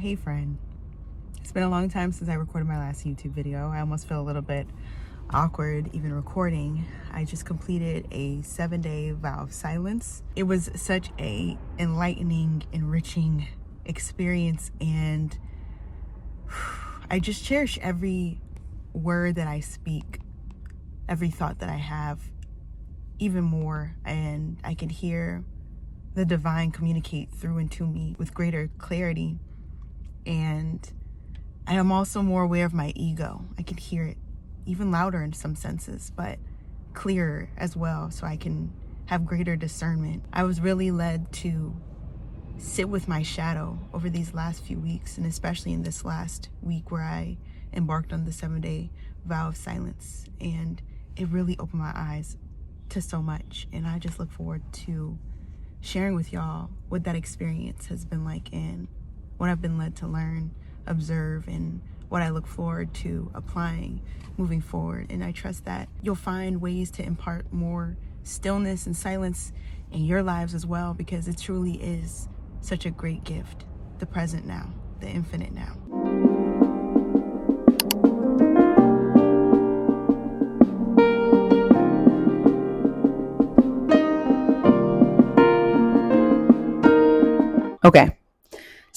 Hey friend, it's been a long time since I recorded my last YouTube video. I almost feel a little bit awkward even recording. I just completed a 7-day vow of silence. It was such a enlightening, enriching experience, and I just cherish every word that I speak, every thought that I have even more, and I can hear the divine communicate through and to me with greater clarity. And I am also more aware of my ego. I can hear it even louder in some senses, but clearer as well, so I can have greater discernment. I was really led to sit with my shadow over these last few weeks, and especially in this last week where I embarked on the 7-day vow of silence. And it really opened my eyes to so much. And I just look forward to sharing with y'all what that experience has been like and what I've been led to learn, observe, and what I look forward to applying moving forward. And I trust that you'll find ways to impart more stillness and silence in your lives as well, because it truly is such a great gift. The present now, the infinite now. Okay.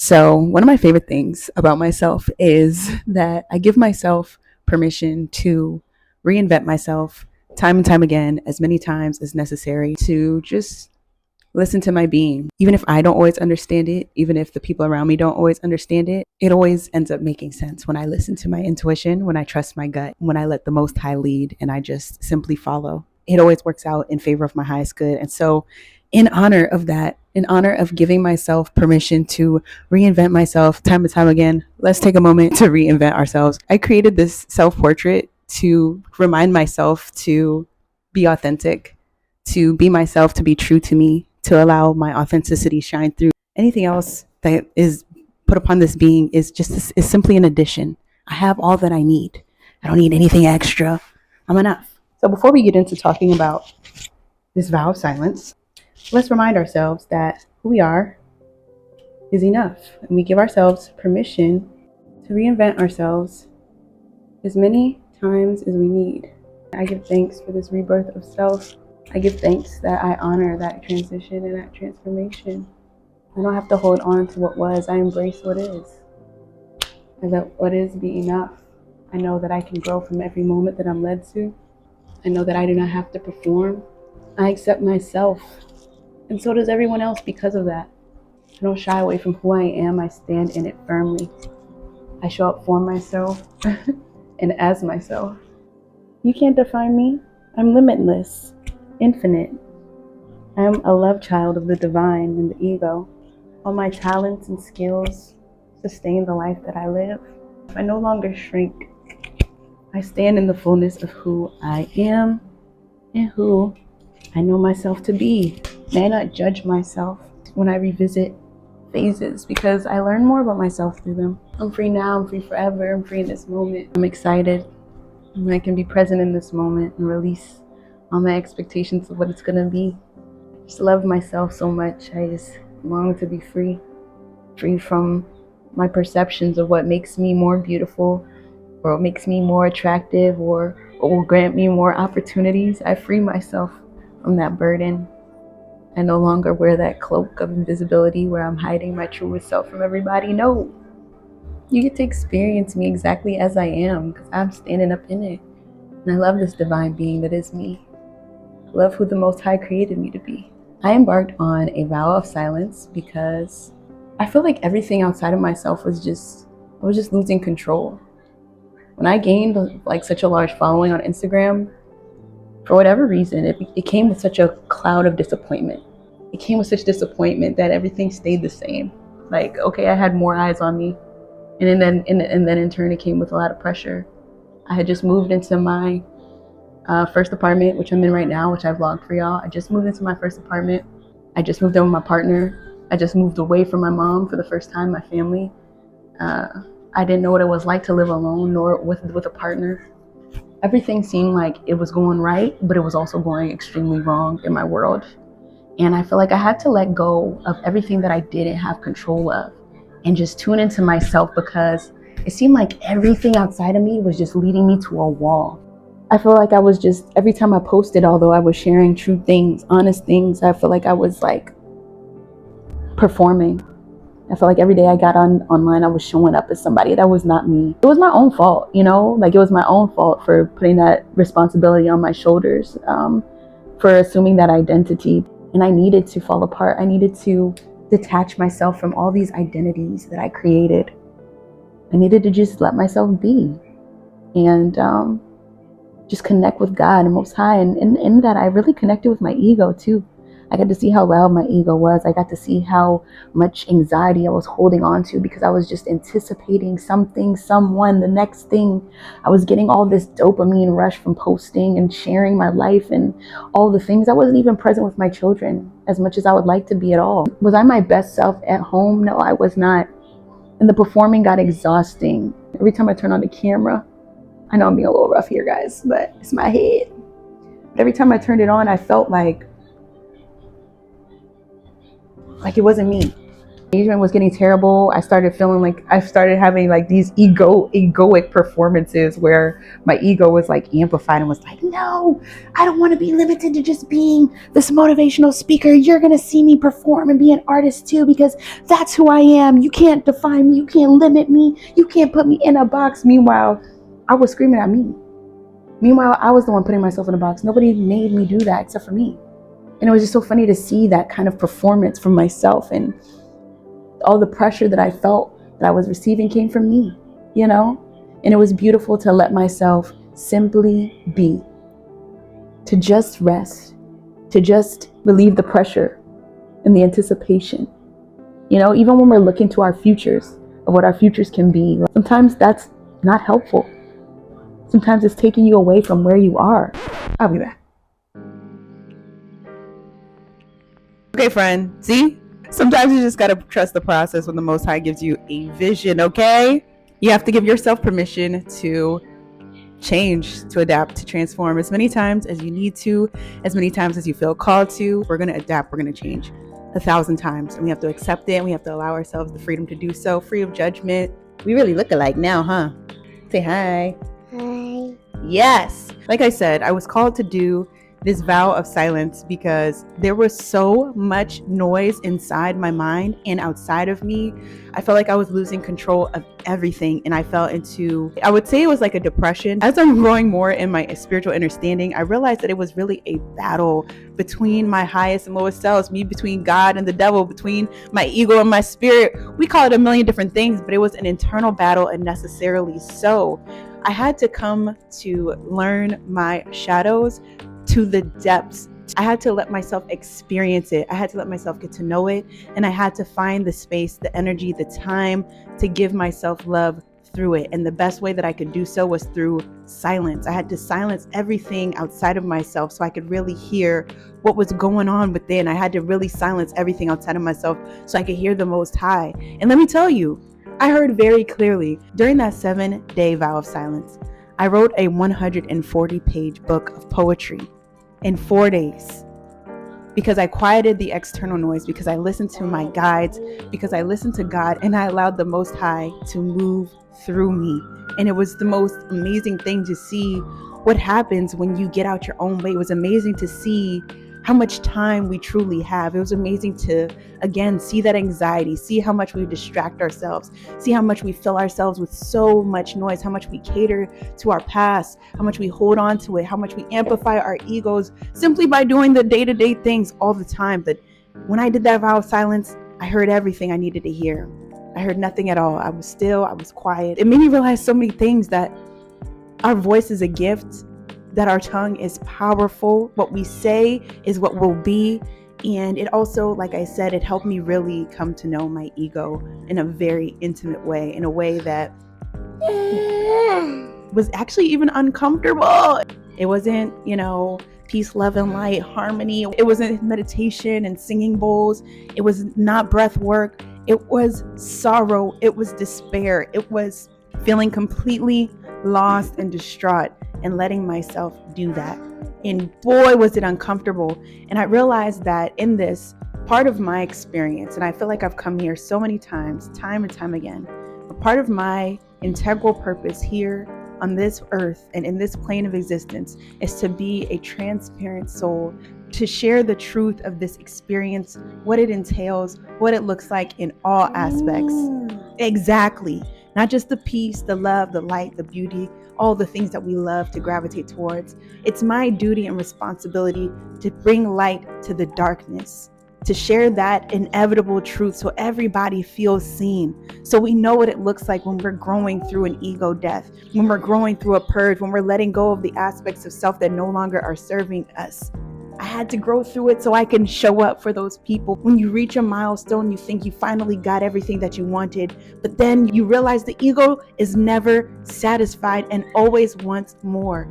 So one of my favorite things about myself is that I give myself permission to reinvent myself time and time again, as many times as necessary, to just listen to my being. Even if I don't always understand it, even if the people around me don't always understand it, it always ends up making sense when I listen to my intuition, when I trust my gut, when I let the Most High lead and I just simply follow. It always works out in favor of my highest good. And so in honor of that, in honor of giving myself permission to reinvent myself time and time again, let's take a moment to reinvent ourselves. I created this self-portrait to remind myself to be authentic, to be myself, to be true to me, to allow my authenticity shine through. Anything else that is put upon this being is simply an addition. I have all that I need. I don't need anything extra. I'm enough. So before we get into talking about this vow of silence, let's remind ourselves that who we are is enough, and we give ourselves permission to reinvent ourselves as many times as we need. I give thanks for this rebirth of self. I give thanks that I honor that transition and that transformation. I don't have to hold on to what was. I embrace what is, and that what is be enough. I know that I can grow from every moment that I'm led to. I know that I do not have to perform. I accept myself, and so does everyone else because of that. I don't shy away from who I am. I stand in it firmly. I show up for myself and as myself. You can't define me. I'm limitless, infinite. I am a love child of the divine and the ego. All my talents and skills sustain the life that I live. I no longer shrink. I stand in the fullness of who I am and who I know myself to be. May I not judge myself when I revisit phases, because I learn more about myself through them. I'm free now, I'm free forever, I'm free in this moment. I'm excited when I can be present in this moment and release all my expectations of what it's gonna be. I just love myself so much. I just long to be free from my perceptions of what makes me more beautiful, or what makes me more attractive, or what will grant me more opportunities. I free myself from that burden. I no longer wear that cloak of invisibility where I'm hiding my truest self from everybody. No, you get to experience me exactly as I am, because I'm standing up in it. And I love this divine being that is me. I love who the Most High created me to be. I embarked on a vow of silence because I feel like everything outside of myself I was just losing control. When I gained like such a large following on Instagram, for whatever reason, it came with such a cloud of disappointment. It came with such disappointment that everything stayed the same. Like, okay, I had more eyes on me. And then in turn, it came with a lot of pressure. I had just moved into my first apartment, which I'm in right now, which I vlogged for y'all. I just moved into my first apartment. I just moved in with my partner. I just moved away from my mom for the first time, my family. I didn't know what it was like to live alone, nor with a partner. Everything seemed like it was going right, but it was also going extremely wrong in my world. And I feel like I had to let go of everything that I didn't have control of and just tune into myself, because it seemed like everything outside of me was just leading me to a wall. I feel like I was just, every time I posted, although I was sharing true things, honest things, I feel like I was like performing. I felt like every day I got online, I was showing up as somebody that was not me. It was my own fault, you know, like it was my own fault for putting that responsibility on my shoulders, for assuming that identity. And I needed to fall apart. I needed to detach myself from all these identities that I created. I needed to just let myself be, and just connect with God and Most High. And in that, I really connected with my ego too. I got to see how loud my ego was. I got to see how much anxiety I was holding on to, because I was just anticipating something, someone, the next thing. I was getting all this dopamine rush from posting and sharing my life and all the things. I wasn't even present with my children as much as I would like to be at all. Was I my best self at home? No, I was not. And the performing got exhausting. Every time I turn on the camera, I know I'm being a little rough here, guys, but it's my head. But every time I turned it on, I felt like it wasn't me. Engagement was getting terrible. I started feeling like I started having like these egoic performances where my ego was like amplified and was like, no, I don't want to be limited to just being this motivational speaker. You're going to see me perform and be an artist too, because that's who I am. You can't define me. You can't limit me. You can't put me in a box. Meanwhile, I was screaming at me. Meanwhile, I was the one putting myself in a box. Nobody made me do that except for me. And it was just so funny to see that kind of performance from myself, and all the pressure that I felt that I was receiving came from me, you know? And it was beautiful to let myself simply be, to just rest, to just relieve the pressure and the anticipation. You know, even when we're looking to our futures, of what our futures can be, sometimes that's not helpful. Sometimes it's taking you away from where you are. I'll be back. Okay, friend, see? Sometimes you just gotta trust the process when the Most High gives you a vision, okay? You have to give yourself permission to change, to adapt, to transform as many times as you need to, as many times as you feel called to. We're gonna adapt, we're gonna change 1,000 times, and we have to accept it, and we have to allow ourselves the freedom to do so, free of judgment. We really look alike now, huh? Say hi. Hi. Yes. Like I said, I was called to do this vow of silence because there was so much noise inside my mind and outside of me. I felt like I was losing control of everything, and I fell into, I would say it was like a depression. As I'm growing more in my spiritual understanding, I realized that it was really a battle between my highest and lowest selves, me between God and the devil, between my ego and my spirit. We call it a million different things, but it was an internal battle, and necessarily so. I had to come to learn my shadows to the depths. I had to let myself experience it. I had to let myself get to know it. And I had to find the space, the energy, the time to give myself love through it. And the best way that I could do so was through silence. I had to silence everything outside of myself so I could really hear what was going on within. I had to really silence everything outside of myself so I could hear the Most High. And let me tell you, I heard very clearly during that 7-day vow of silence. I wrote a 140-page book of poetry in 4 days, because I quieted the external noise, because I listened to my guides, because I listened to God, and I allowed the Most High to move through me. And it was the most amazing thing to see what happens when you get out your own way. It was amazing to see how much time we truly have. It was amazing to, again, see that anxiety, see how much we distract ourselves, see how much we fill ourselves with so much noise, how much we cater to our past, how much we hold on to it, how much we amplify our egos simply by doing the day-to-day things all the time. But when I did that vow of silence, I heard everything I needed to hear. I heard nothing at all. I was still, I was quiet. It made me realize so many things, that our voice is a gift, that our tongue is powerful. What we say is what will be. And it also, like I said, it helped me really come to know my ego in a very intimate way, in a way that was actually even uncomfortable. It wasn't, peace, love, and light, harmony. It wasn't meditation and singing bowls. It was not breath work. It was sorrow. It was despair. It was feeling completely lost and distraught, and letting myself do that. And boy, was it uncomfortable. And I realized that in this, part of my experience, and I feel like I've come here so many times, time and time again, a part of my integral purpose here on this earth and in this plane of existence is to be a transparent soul, to share the truth of this experience, what it entails, what it looks like in all aspects. Exactly. Not just the peace, the love, the light, the beauty, all the things that we love to gravitate towards. It's my duty and responsibility to bring light to the darkness, to share that inevitable truth so everybody feels seen, so we know what it looks like when we're growing through an ego death, when we're growing through a purge, when we're letting go of the aspects of self that no longer are serving us. I had to grow through it so I can show up for those people. When you reach a milestone, you think you finally got everything that you wanted, but then you realize the ego is never satisfied and always wants more.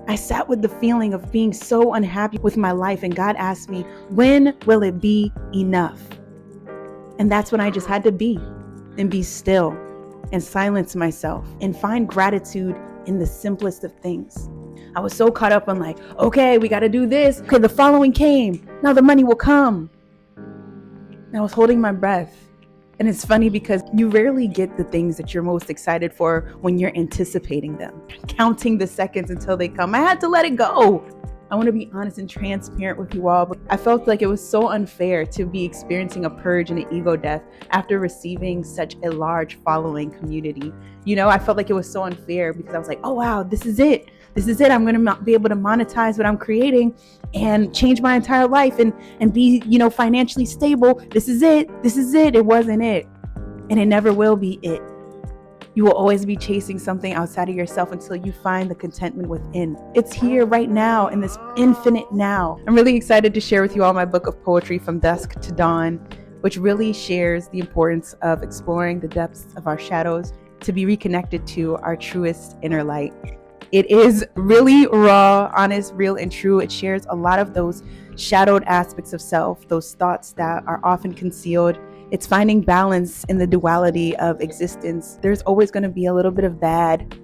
I sat with the feeling of being so unhappy with my life, and God asked me, when will it be enough? And that's when I just had to be still and silence myself and find gratitude in the simplest of things. I was so caught up on like, okay, we got to do this. Okay, the following came. Now the money will come. And I was holding my breath. And it's funny because you rarely get the things that you're most excited for when you're anticipating them, counting the seconds until they come. I had to let it go. I want to be honest and transparent with you all, but I felt like it was so unfair to be experiencing a purge and an ego death after receiving such a large following community. I felt like it was so unfair because I was like, oh wow, this is it. This is it. I'm going to be able to monetize what I'm creating and change my entire life and be, financially stable. This is it. This is it. It wasn't it. And it never will be it. You will always be chasing something outside of yourself until you find the contentment within. It's here right now in this infinite now. I'm really excited to share with you all my book of poetry, From Dusk to Dawn, which really shares the importance of exploring the depths of our shadows to be reconnected to our truest inner light. It is really raw, honest, real, and true. It shares a lot of those shadowed aspects of self, those thoughts that are often concealed. It's finding balance in the duality of existence. There's always going to be a little bit of bad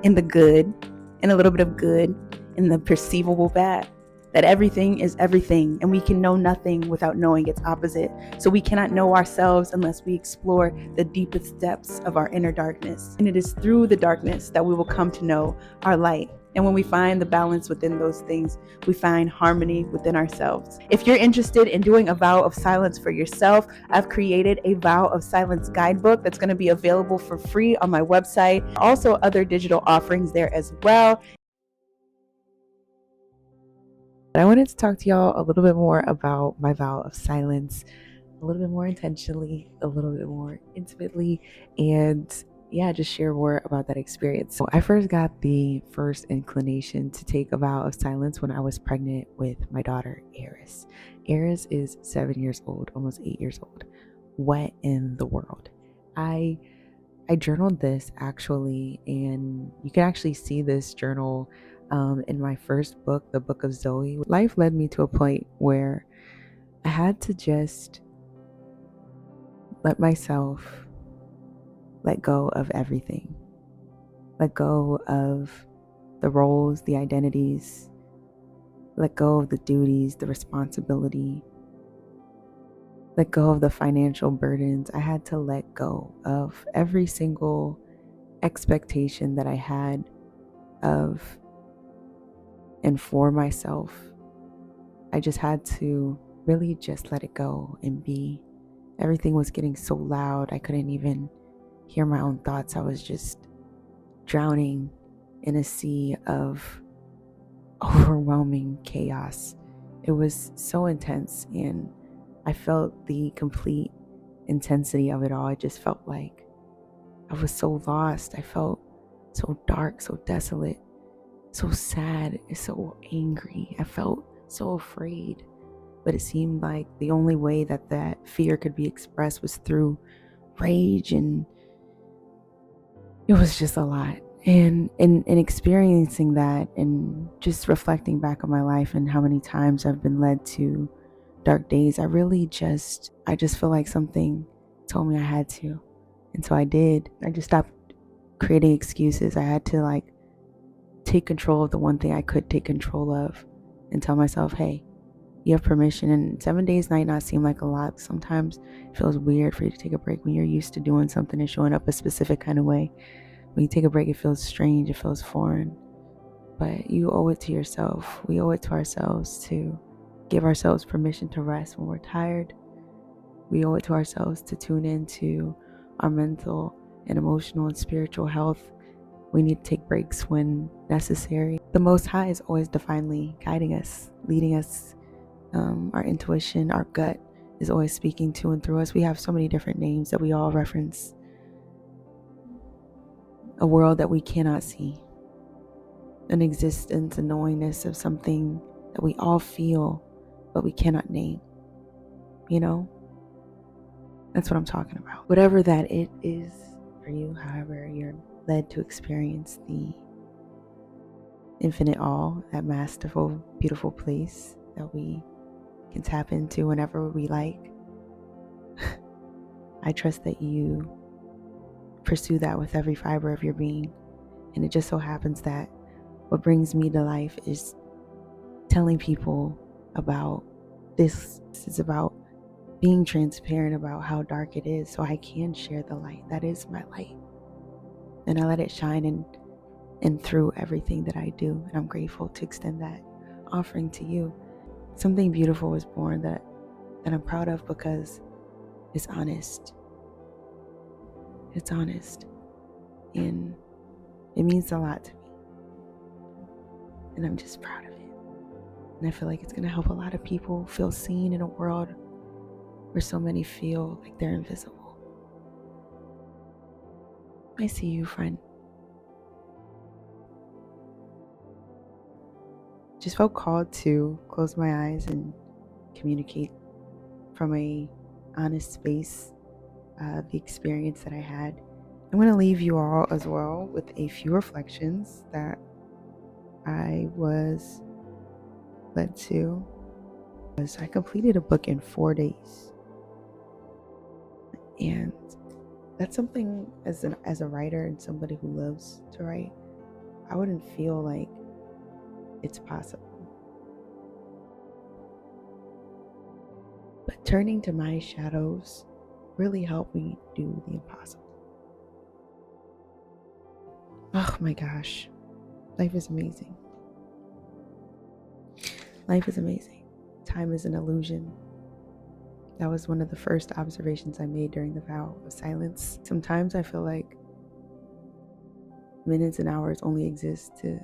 in the good and a little bit of good in the perceivable bad. That everything is everything, and we can know nothing without knowing its opposite. So we cannot know ourselves unless we explore the deepest depths of our inner darkness. And it is through the darkness that we will come to know our light. And when we find the balance within those things, we find harmony within ourselves. If you're interested in doing a vow of silence for yourself, I've created a vow of silence guidebook that's going to be available for free on my website. Also, other digital offerings there as well. I wanted to talk to y'all a little bit more about my vow of silence, a little bit more intentionally, a little bit more intimately, and just share more about that experience. So I first got the first inclination to take a vow of silence when I was pregnant with my daughter, Eris. Eris is 7 years old, almost 8 years old. What in the world? I journaled this actually, and you can actually see this journal in my first book, the Book of Zoe. Life led me to a point where I had to just let myself let go of everything. Let go of the roles, the identities, let go of the duties, the responsibility, let go of the financial burdens. I had to let go of every single expectation that I had of and for myself. I just had to really just let it go and be. Everything was getting so loud, I couldn't even hear my own thoughts. I was just drowning in a sea of overwhelming chaos. It was so intense, and I felt the complete intensity of it all. I just felt like I was so lost. I felt so dark, so desolate, so sad, so angry. I felt so afraid, but it seemed like the only way that fear could be expressed was through rage, and it was just a lot. And in experiencing that and just reflecting back on my life and how many times I've been led to dark days, I just feel like something told me I had to. And so I did. I just stopped creating excuses. I had to take control of the one thing I could take control of and tell myself, hey, You have permission, and 7 days might not seem like a lot. Sometimes it feels weird for you to take a break when you're used to doing something and showing up a specific kind of way. When you take a break, it feels strange, it feels foreign. But you owe it to yourself. We owe it to ourselves to give ourselves permission to rest when we're tired. We owe it to ourselves to tune into our mental and emotional and spiritual health. We need to take breaks when necessary. The Most High is always divinely guiding us, leading us. Our intuition, our gut is always speaking to and through us. We have so many different names that we all reference. A world that we cannot see. An existence, a knowingness of something that we all feel, but we cannot name. You know? That's what I'm talking about. Whatever that it is for you, however you're led to experience the infinite all, that masterful, beautiful place that we can tap into whenever we like. I trust that you pursue that with every fiber of your being. And it just so happens that what brings me to life is telling people about this. It's about being transparent about how dark it is so I can share the light. That is my light. And I let it shine in and through everything that I do. And I'm grateful to extend that offering to you. Something beautiful was born that I'm proud of because it's honest. It's honest. And it means a lot to me. And I'm just proud of it. And I feel like it's going to help a lot of people feel seen in a world where so many feel like they're invisible. I see you, friend. Just felt called to close my eyes and communicate from a honest space, the experience that I had. I'm going to leave you all as well with a few reflections that I was led to. I completed a book in 4 days. And that's something as a writer and somebody who loves to write, I wouldn't feel like it's possible. But turning to my shadows really helped me do the impossible. Oh my gosh, life is amazing. Life is amazing. Time is an illusion. That was one of the first observations I made during the vow of silence. Sometimes I feel like minutes and hours only exist to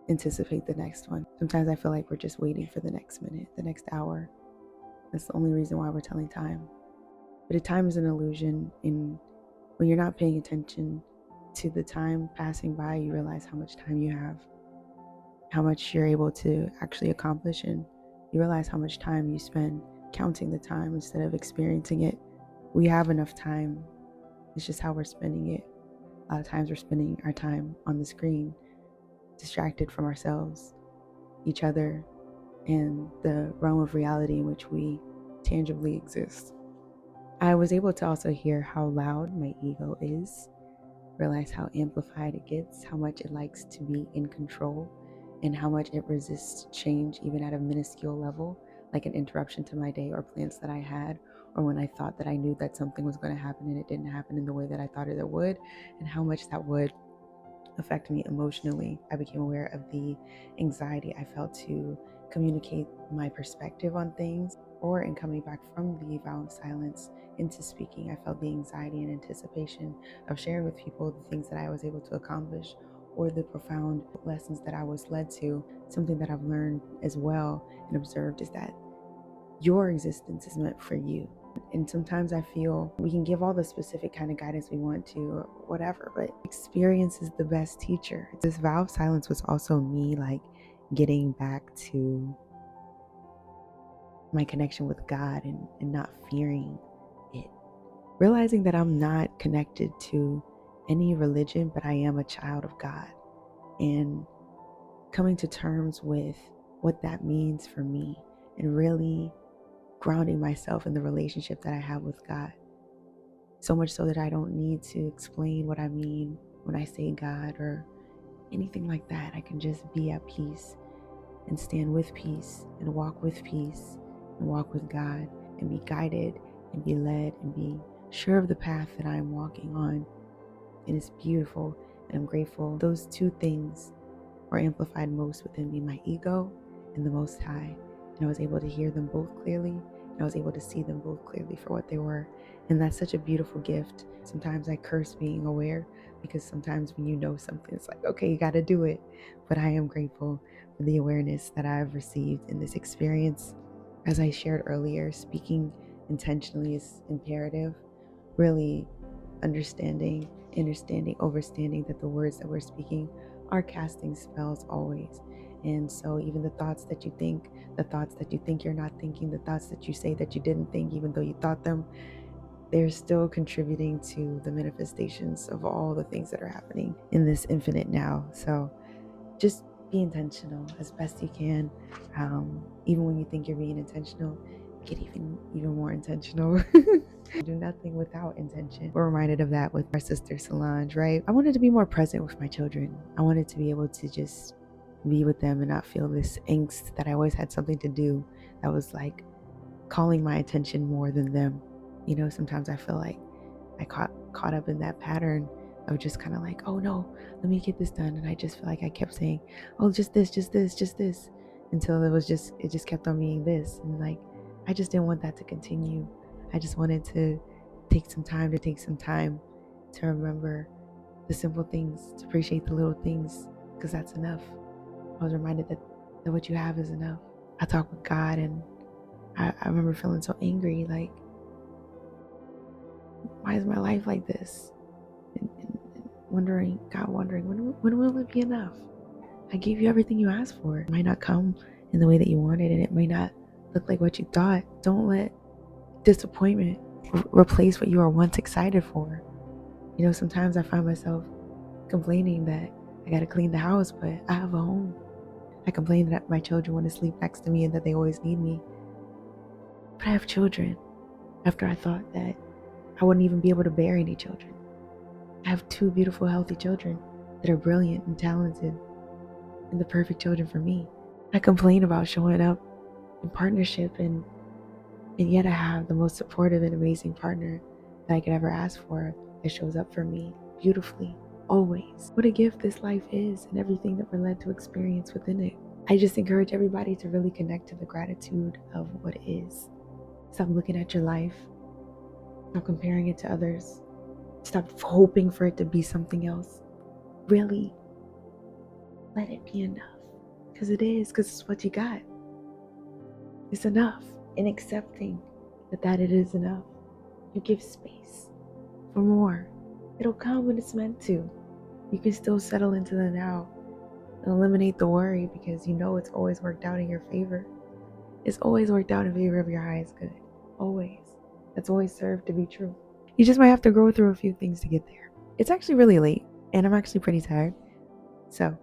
anticipate the next one. Sometimes I feel like we're just waiting for the next minute, the next hour. That's the only reason why we're telling time. But time is an illusion, and when you're not paying attention to the time passing by, you realize how much time you have, how much you're able to actually accomplish, and you realize how much time you spend counting the time instead of experiencing it. We have enough time. It's just how we're spending it. A lot of times we're spending our time on the screen, distracted from ourselves, each other, and the realm of reality in which we tangibly exist. I was able to also hear how loud my ego is, realize how amplified it gets, how much it likes to be in control, and how much it resists change even at a minuscule level, like an interruption to my day or plans that I had, or when I thought that I knew that something was going to happen and it didn't happen in the way that I thought it would, and how much that would affect me emotionally. I became aware of the anxiety I felt to communicate my perspective on things, or in coming back from the vow of silence into speaking. I felt the anxiety and anticipation of sharing with people the things that I was able to accomplish, or the profound lessons that I was led to. Something that I've learned as well and observed is that your existence is meant for you. And sometimes I feel we can give all the specific kind of guidance we want to or whatever, but experience is the best teacher. This vow of silence was also me like getting back to my connection with God and not fearing it. Realizing that I'm not connected to any religion, but I am a child of God. And coming to terms with what that means for me and really grounding myself in the relationship that I have with God. So much so that I don't need to explain what I mean when I say God or anything like that. I can just be at peace and stand with peace and walk with God and be guided and be led and be sure of the path that I am walking on. And it's beautiful, and I'm grateful. Those two things were amplified most within me, my ego and the Most High. And I was able to hear them both clearly, and I was able to see them both clearly for what they were. And that's such a beautiful gift. Sometimes I curse being aware, because sometimes when you know something, it's like, okay, you got to do it. But I am grateful for the awareness that I've received in this experience. As I shared earlier, speaking intentionally is imperative. Really understanding, overstanding that the words that we're speaking are casting spells always. And so even the thoughts that you think you're not thinking, the thoughts that you say that you didn't think, even though you thought them, they're still contributing to the manifestations of all the things that are happening in this infinite now. So just be intentional as best you can. Even when you think you're being intentional, get even more intentional. Do nothing without intention. We're reminded of that with our sister Solange, right? I wanted to be more present with my children. I wanted to be able to just be with them and not feel this angst that I always had something to do that was like calling my attention more than them. You know, sometimes I feel like I caught up in that pattern of just kind of like, oh no, let me get this done. And I just feel like I kept saying, oh, just this, until it just kept on being this. And like, I just didn't want that to continue. I just wanted to take some time to remember the simple things, to appreciate the little things, because that's enough. I was reminded that what you have is enough. I talked with God, and I remember feeling so angry, like, why is my life like this? And wondering, when will it be enough? I gave you everything you asked for. It might not come in the way that you wanted, and it may not look like what you thought. Don't let disappointment replace what you were once excited for. You know, sometimes I find myself complaining that I gotta clean the house, but I have a home. I complain that my children want to sleep next to me and that they always need me. But I have children. After I thought that I wouldn't even be able to bear any children. I have 2 beautiful, healthy children that are brilliant and talented and the perfect children for me. I complain about showing up in partnership, and yet I have the most supportive and amazing partner that I could ever ask for that shows up for me beautifully, always. What a gift this life is, and everything that we're led to experience within it. I just encourage everybody to really connect to the gratitude of what is. Stop looking at your life. Stop comparing it to others. Stop hoping for it to be something else. Really, let it be enough. Because it is, because it's what you got. It's enough. In accepting that it is enough, you give space for more. It'll come when it's meant to. You can still settle into the now and eliminate the worry, because you know it's always worked out in your favor. It's always worked out in favor of your highest good. Always. That's always served to be true. You just might have to go through a few things to get there. It's actually really late, and I'm actually pretty tired. So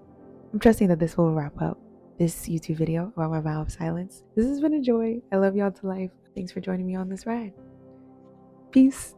I'm trusting that this will wrap up this YouTube video about my vow of silence. This has been a joy. I love y'all to life. Thanks for joining me on this ride. Peace.